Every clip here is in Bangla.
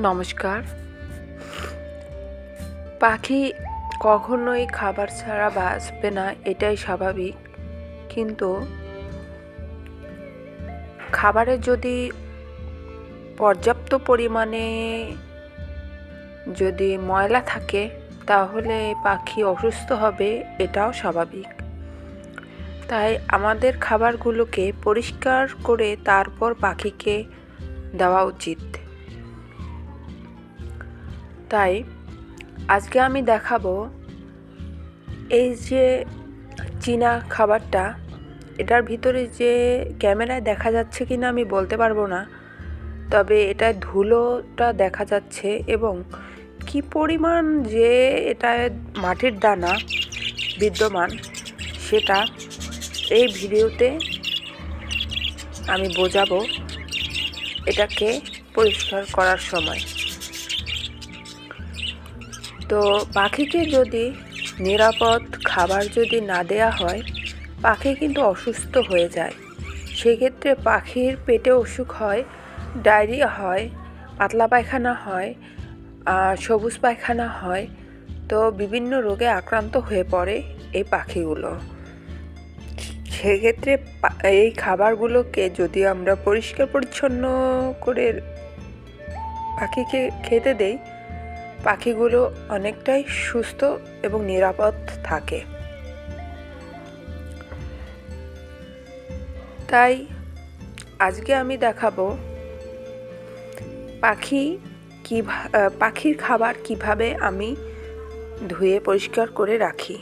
নমস্কার। পাখি কখনোই খাবার ছাড়া বাঁচবে না, এটাই স্বাভাবিক। কিন্তু খাবারে যদি পর্যাপ্ত পরিমাণে যদি ময়লা থাকে তাহলে পাখি অসুস্থ হবে, এটাও স্বাভাবিক। তাই আমাদের খাবারগুলোকে পরিষ্কার করে তারপর পাখিকে দেওয়া উচিত। তাই আজকে আমি দেখাবো এই যে চীনা খাবারটা, এটার ভিতরে যে ক্যামেরায় দেখা যাচ্ছে কিনা আমি বলতে পারবো না, তবে এটা ধুলোটা দেখা যাচ্ছে এবং কি পরিমাণ যে এটা মাটির দানা বিদ্যমান সেটা এই ভিডিওতে আমি বোঝাবো এটাকে পরিষ্কার করার সময়। তো পাখিকে যদি নিরাপদ খাবার যদি না দেয়া হয়, পাখি কিন্তু অসুস্থ হয়ে যায়। সেক্ষেত্রে পাখির পেটে অসুখ হয়, ডায়রিয়া হয়, পাতলা পায়খানা হয়, সবুজ পায়খানা হয়। তো বিভিন্ন রোগে আক্রান্ত হয়ে পড়ে এই পাখিগুলো। সেক্ষেত্রে এই খাবারগুলোকে যদি আমরা পরিষ্কার পরিচ্ছন্ন করে পাখিকে খেতে দেই, পাখিগুলো অনেকটাই সুস্থ এবং নিরাপদ থাকে। তাই আজকে আমি দেখাবো পাখির খাবার কিভাবে আমি ধুয়ে পরিষ্কার করে রাখি।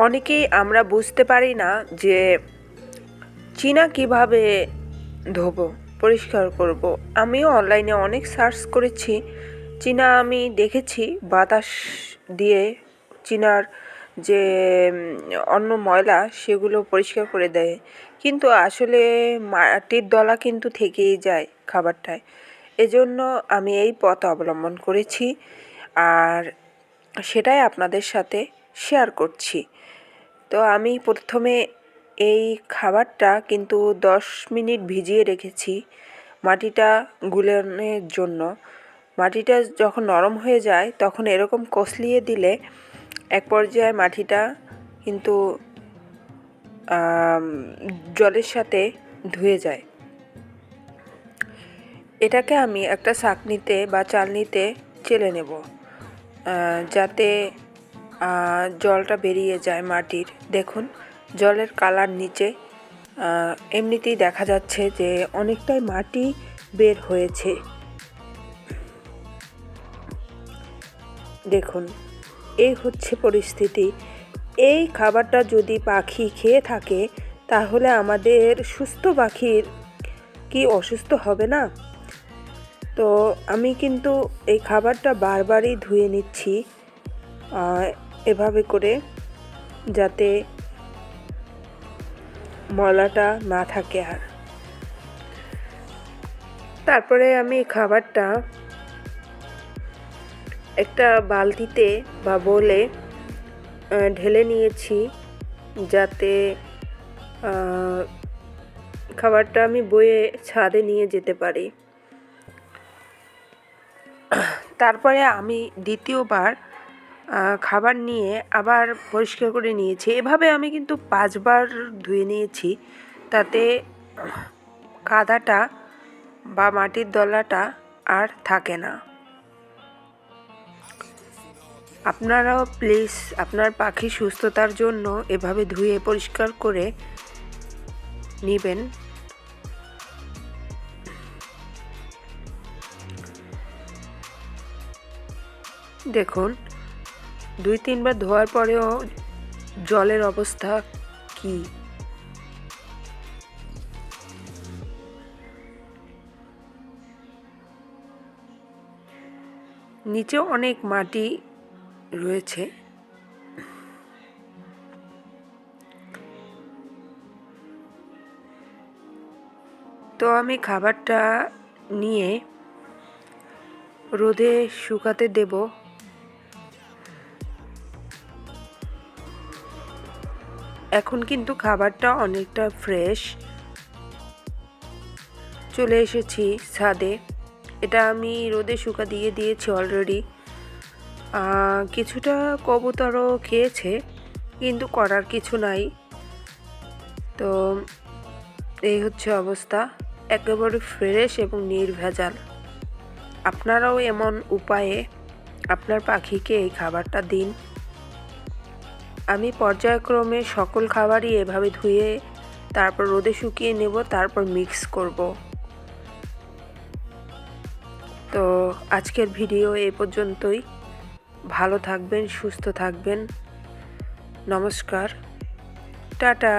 অনেকেই আমরা বুঝতে পারি না যে চীনা কিভাবে ধোবো, পরিষ্কার করব। আমিও অনলাইনে অনেক সার্চ করেছি, চীনা আমি দেখেছি বাতাস দিয়ে চীনার যে অন্য ময়লা সেগুলো পরিষ্কার করে দেয়, কিন্তু আসলে মাটির দলা কিন্তু থেকেই যায় খাবারটায়। এজন্য আমি এই পথ অবলম্বন করেছি আর সেটাই আপনাদের সাথে শেয়ার করছি। তো আমি প্রথমে এই খাবারটা কিন্তু 10 মিনিট ভিজিয়ে রেখেছি মাটিটা গুলানোর জন্য। মাটিটা যখন নরম হয়ে যায় তখন এরকম কষলিয়ে দিলে এক পর্যায়ে মাটিটা কিন্তু জলের সাথে ধুয়ে যায়। এটাকে আমি একটা ছাঁকনিতে বা চালনিতে চেলে নেব যাতে জলটা বেরিয়ে যায় মাটির। দেখুন জলের কালার নিচে এমনিতেই দেখা যাচ্ছে যে অনেকটাই মাটি বের হয়েছে। দেখুন এই হচ্ছে পরিস্থিতি। এই খাবারটা যদি পাখি খেয়ে থাকে তাহলে আমাদের সুস্থ পাখির কি অসুস্থ হবে না? তো আমি কিন্তু এই খাবারটা বারবারই ধুয়ে নিচ্ছি এভাবে করে, যাতে ময়লাটা না থাকে। আর তারপরে আমি খাবারটা একটা বালতিতে বা বোলে ঢেলে নিয়েছি, যাতে খাবারটা আমি বয়ে ছাদে নিয়ে যেতে পারি। তারপরে আমি দ্বিতীয়বার খাবার নিয়ে আবার পরিষ্কার করে নিয়েছি। এভাবে আমি কিন্তু 5 বার ধুয়ে নিয়েছি, তাতে কাদাটা বা মাটির দলাটা আর থাকে না। আপনারাও প্লিজ আপনার পাখির সুস্থতার জন্য এভাবে ধুয়ে পরিষ্কার করে নেবেন। দেখুন 2-3 বার ধোয়ার পরেও জলের অবস্থা কি। নিচেও অনেক মাটি রয়েছে। তো আমি খাবারটা নিয়ে রোদে শুকাতে দেব। এখন কিন্তু খাবারটা অনেকটা ফ্রেশ। চলে এসেছি ছাদে। এটা আমি রোদে শুকা দিয়েছি অলরেডি। কিছুটা কবুতরও খেয়েছে, কিন্তু করার কিছু নাই। তো এই হচ্ছে অবস্থা, একেবারে ফ্রেশ এবং নির্ভেজাল। আপনারাও এমন উপায়ে আপনার পাখিকে এই খাবারটা দিন। আমি পর্যায়ক্রমে সকল খাবারই এভাবে ধুয়ে তারপর রোদে শুকিয়ে নেব, তারপর মিক্স করব। তো আজকের ভিডিও এ পর্যন্তই। ভালো থাকবেন, সুস্থ থাকবেন। নমস্কার, টাটা।